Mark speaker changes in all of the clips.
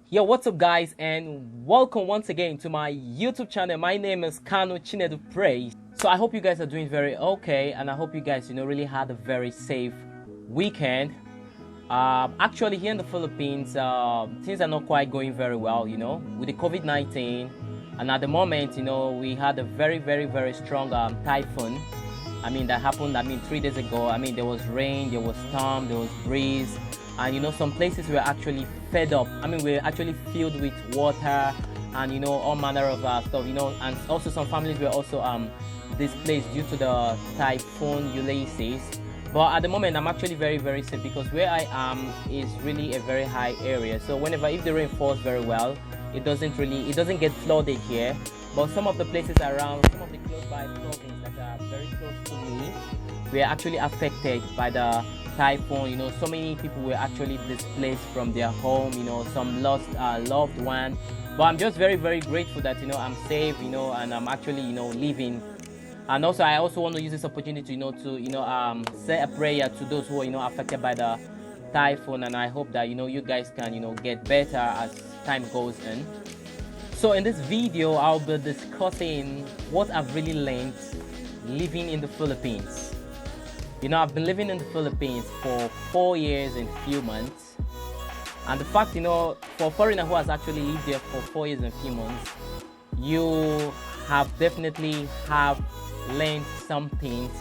Speaker 1: Yo, what's up guys, and welcome once again to my YouTube channel. My name is Kanu Chinedu Praise. So I hope you guys are doing very okay, and I hope you guys really had a very safe weekend. Actually here in the Philippines, things are not quite going very well, with the COVID-19. And at the moment, we had a very strong typhoon. That happened 3 days ago. There was rain, there was storm, there was breeze, and some places were actually fed up. We're actually filled with water and all manner of stuff, and also some families were also displaced due to the typhoon Ulysses. But at the moment I'm actually very safe because where I am is really a very high area. So if the rain falls very well, it doesn't get flooded here. But some of the places around, some of the close by provinces that are very close to me, were actually affected by the typhoon. So many people were actually displaced from their home. Some lost loved one. But I'm just very grateful that I'm safe, and I'm actually living. And also I also want to use this opportunity to say a prayer to those who are affected by the typhoon, and I hope that you guys can get better as time goes on. So in this video I'll be discussing what I've really learned living in the Philippines. I've been living in the Philippines for 4 years and few months, and the fact for a foreigner who has actually lived there for 4 years and few months, you have definitely learned some things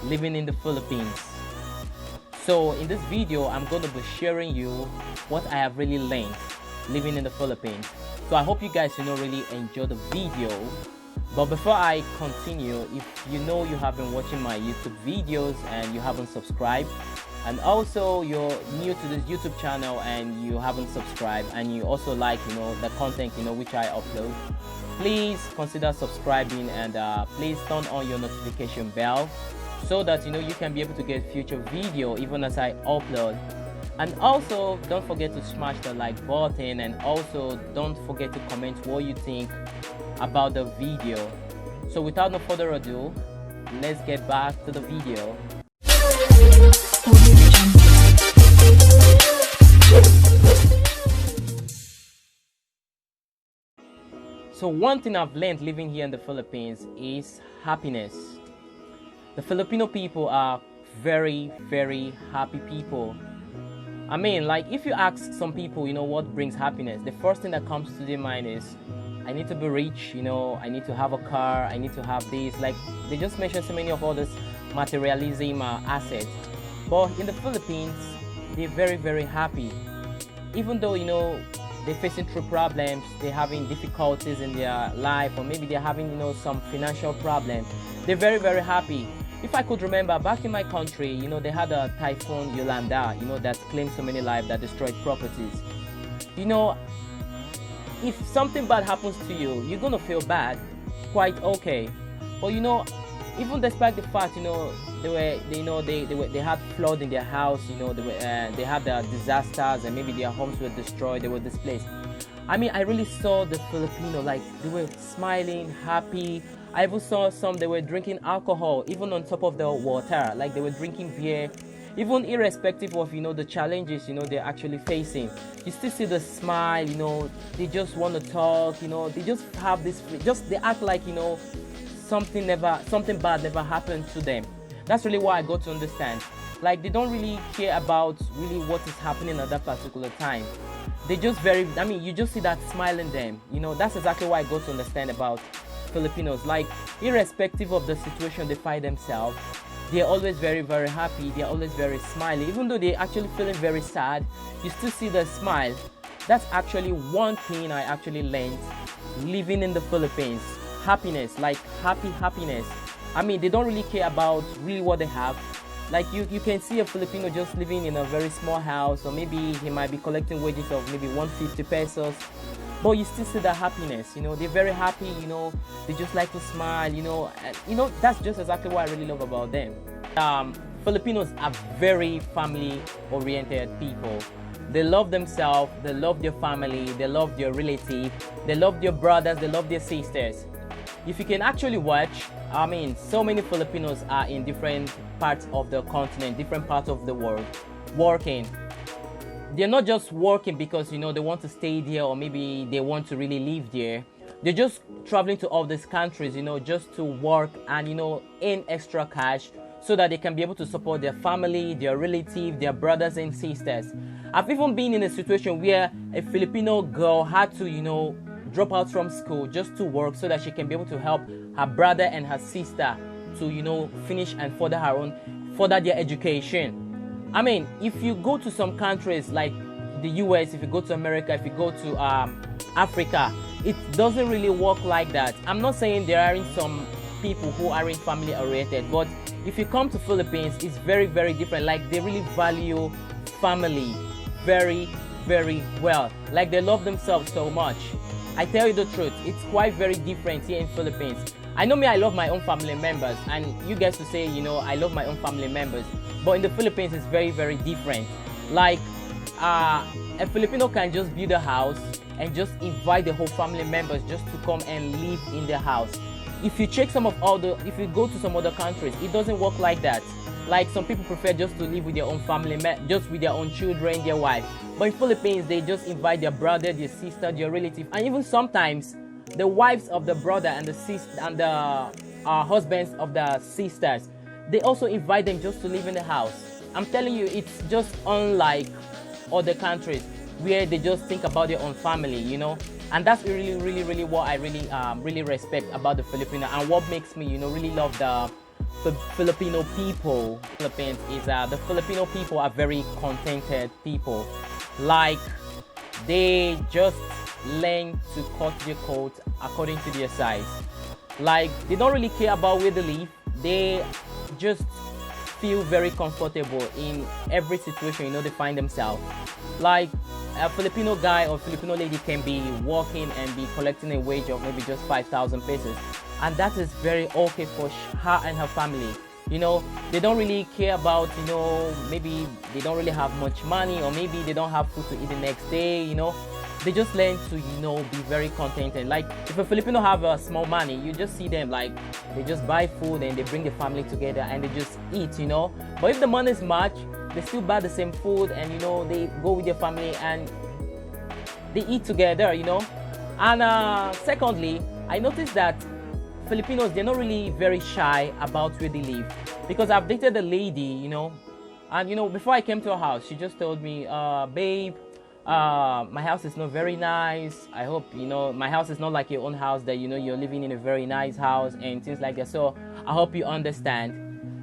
Speaker 1: living in the Philippines. So in this video I'm going to be sharing you what I have really learned living in the Philippines. So I hope you guys really enjoy the video. But before I continue, if you have been watching my YouTube videos and you haven't subscribed, and also you're new to this YouTube channel and you haven't subscribed, and you also like the content which I upload, please consider subscribing, and please turn on your notification bell so that you can be able to get future video even as I upload. And also don't forget to smash the like button, and also don't forget to comment what you think about the video. So without no further ado, let's get back to the video. So one thing I've learned living here in the Philippines is happiness. The Filipino people are very happy people. If you ask some people, what brings happiness, the first thing that comes to their mind is, I need to be rich, I need to have a car, I need to have this. Like, they just mention so many of all this materialism assets. But in the Philippines, they're very happy. Even though, they're facing through problems, they're having difficulties in their life, or maybe they're having, some financial problems, they're very happy. If I could remember, back in my country, they had a typhoon Yolanda, that claimed so many lives, that destroyed properties. If something bad happens to you, you're gonna feel bad, quite okay. But even despite the fact, they had flood in their house, they had disasters, and maybe their homes were destroyed, they were displaced. I really saw the Filipino, like, they were smiling, happy. I even saw some, they were drinking alcohol even on top of the water, like they were drinking beer, even irrespective of the challenges they're actually facing. You still see the smile, they just want to talk, they just have this, they act like something bad never happened to them. That's really what I got to understand. Like, they don't really care about really what is happening at that particular time. They just you just see that smile in them. That's exactly what I got to understand about Filipinos. Like, irrespective of the situation they find themselves, they're always very happy, they're always very smiley. Even though they're actually feeling very sad, you still see the smile. That's actually one thing I actually learned living in the Philippines. Happiness, like happiness. They don't really care about really what they have. Like, you can see a Filipino just living in a very small house, or maybe he might be collecting wages of maybe 150 pesos, but you still see the happiness. They're very happy, they just like to smile, that's just exactly what I really love about them. Filipinos are very family oriented people. They love themselves, they love their family, they love their relatives, they love their brothers, they love their sisters. If you can actually watch, so many Filipinos are in different parts of the continent, different parts of the world, working. they're not just working because, you know, they want to stay there, or maybe they want to really live there. They're just traveling to all these countries, you know, just to work and, you know, earn extra cash so that they can be able to support their family, their relatives, their brothers and sisters. I've even been in a situation where a Filipino girl had to, you know, drop out from school just to work so that she can be able to help her brother and her sister to, you know, finish and further their education. I mean, if you go to some countries like the US, if you go to America, if you go to Africa, it doesn't really work like that. I'm not saying there aren't some people who aren't family oriented, but if you come to Philippines, it's very, very different. Like, they really value family very, very well. Like, they love themselves so much. I tell you the truth, it's quite very different here in Philippines. I know me, I love my own family members, and you guys to say, you know, I love my own family members, but in the Philippines it's very, very different. Like, a Filipino can just build a house and just invite the whole family members just to come and live in their house. If you check if you go to some other countries, it doesn't work like that. Like, some people prefer just to live with their own family, just with their own children, their wife. But in Philippines, they just invite their brother, their sister, their relative, and even sometimes the wives of the brother and the husbands of the sisters. They also invite them just to live in the house. I'm telling you, it's just unlike other countries where they just think about their own family, you know. And that's really, really, really what I really respect about the Filipino, and what makes me, you know, really love the Filipino people. Philippines is the Filipino people are very contented people. Like, they just learn to cut their coat according to their size. Like, they don't really care about where they live. They just feel very comfortable in every situation, you know, they find themselves. Like, a Filipino guy or Filipino lady can be working and be collecting a wage of maybe just 5,000 pesos, and that is very okay for her and her family. You know, they don't really care about, you know, maybe they don't really have much money, or maybe they don't have food to eat the next day, you know. They just learn to, you know, be very contented. Like, if a Filipino have a small money, you just see them, like, they just buy food and they bring the family together and they just eat, you know. But if the money is much, they still buy the same food, and, you know, they go with their family and they eat together, you know. And secondly, I noticed that Filipinos, they're not really very shy about where they live, because I've dated a lady, you know, and, you know, before I came to her house, she just told me, babe, my house is not very nice. I hope, you know, my house is not like your own house, that, you know, you're living in a very nice house and things like that. So I hope you understand.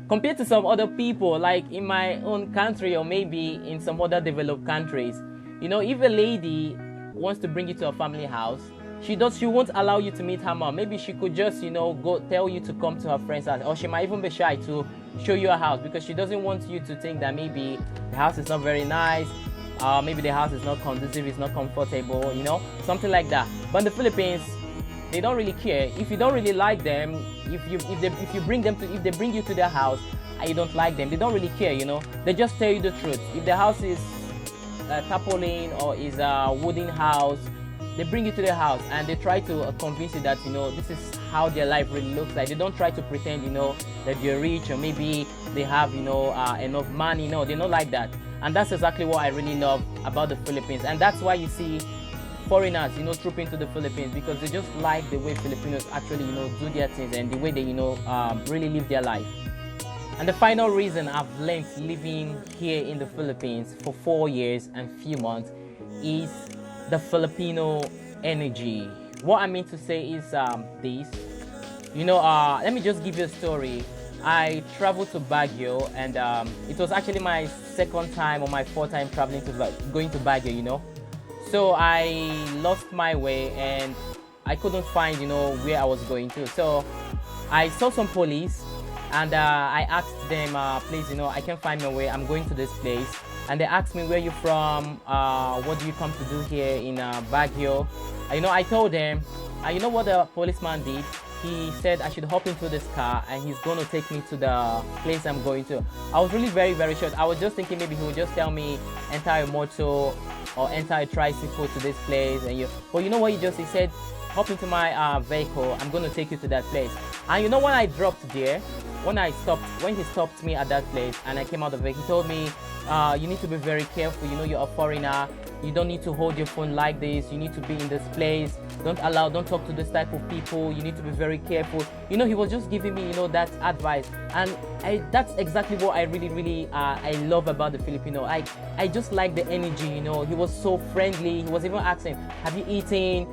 Speaker 1: Compared to some other people, like in my own country, or maybe in some other developed countries, you know, if a lady wants to bring you to a family house, she won't allow you to meet her mom. Maybe she could just, you know, go tell you to come to her friend's house, or she might even be shy to show you a house, because she doesn't want you to think that maybe the house is not very nice, maybe the house is not conducive, it's not comfortable, you know, something like that. But in the Philippines, they don't really care. If you don't really like them, if they bring you to their house and you don't like them, they don't really care, you know. They just tell you the truth. If the house is a tarpaulin or is a wooden house, they bring you to their house and they try to convince you that, you know, this is how their life really looks like. They don't try to pretend, you know, that they're rich, or maybe they have, you know, enough money. No, they're not like that. And that's exactly what I really love about the Philippines. And that's why you see foreigners, you know, trooping to the Philippines, because they just like the way Filipinos actually, you know, do their things, and the way they, you know, really live their life. And the final reason I've learned living here in the Philippines for 4 years and few months is the Filipino energy. What I mean to say is this. You know, let me just give you a story. I traveled to Baguio, and it was actually my second time or my fourth time going to Baguio, you know. So I lost my way and I couldn't find, you know, where I was going to. So I saw some police, and I asked them, please, you know, I can't find my way, I'm going to this place. And they asked me, where you from, what do you come to do here in Baguio? You know, I told them, you know what the policeman did? he said I should hop into this car and he's going to take me to the place I'm going to. I was really very shocked. I was just thinking maybe he would just tell me enter a motor or enter a tricycle to this place, and but you know what he said, hop into my vehicle, I'm going to take you to that place. And you know, when I dropped there, when he stopped me at that place and I came out of it, he told me, you need to be very careful, you know, you're a foreigner, you don't need to hold your phone like this, you need to be in this place, don't talk to this type of people, you need to be very careful. You know, he was just giving me, you know, that advice, and that's exactly what I really I love about the Filipino. I just like the energy, you know. He was so friendly. He was even asking, have you eaten?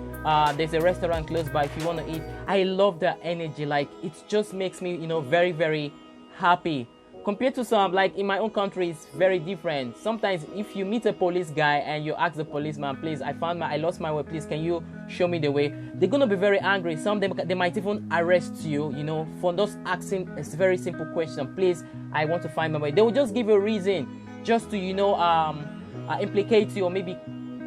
Speaker 1: There's a restaurant close by if you want to eat. I love the energy. Like, it just makes me, you know, very happy. Compared to some, like in my own country, it's very different. Sometimes if you meet a police guy and you ask the policeman, please, I lost my way, please, can you show me the way? They're gonna be very angry. Some of them, they might even arrest you, you know, for just asking a very simple question. Please, I want to find my way. They will just give you a reason just to, you know, implicate you or maybe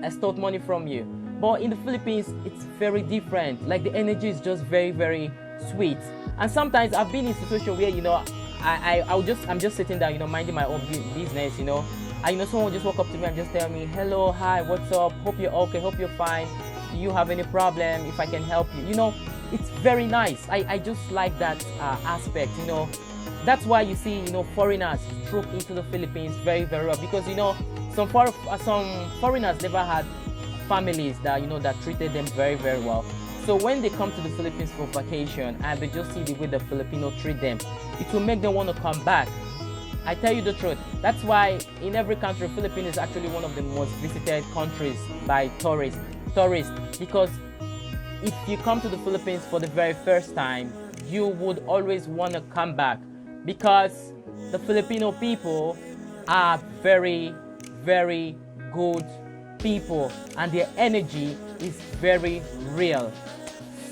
Speaker 1: extort money from you. But in the Philippines, it's very different. Like, the energy is just very sweet. And sometimes I've been in a situation where, you know, I'm just sitting there, you know, minding my own business, you know, and you know, someone will just walk up to me and just tell me, hello, hi, what's up, hope you're okay, hope you're fine, do you have any problem, if I can help you, you know. It's very nice. I just like that aspect, you know. That's why you see, you know, foreigners troop into the Philippines very well, because, you know, some foreigners never had families that, you know, that treated them very well. So when they come to the Philippines for vacation and they just see the way the Filipino treat them, it will make them want to come back. I tell you the truth. That's why in every country, Philippines is actually one of the most visited countries by tourists. Because if you come to the Philippines for the very first time, you would always want to come back, because the Filipino people are very good people and their energy is very real.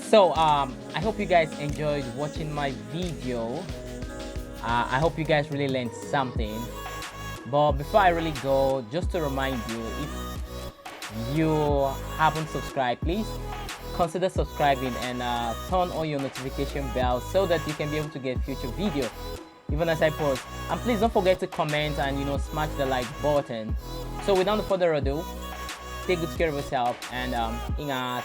Speaker 1: So I hope you guys enjoyed watching my video. I hope you guys really learned something. But before I really go, just to remind you, if you haven't subscribed, please consider subscribing and turn on your notification bell so that you can be able to get future videos even as I post. And please don't forget to comment and, you know, smash the like button. So without further ado, take good care of yourself and ingat.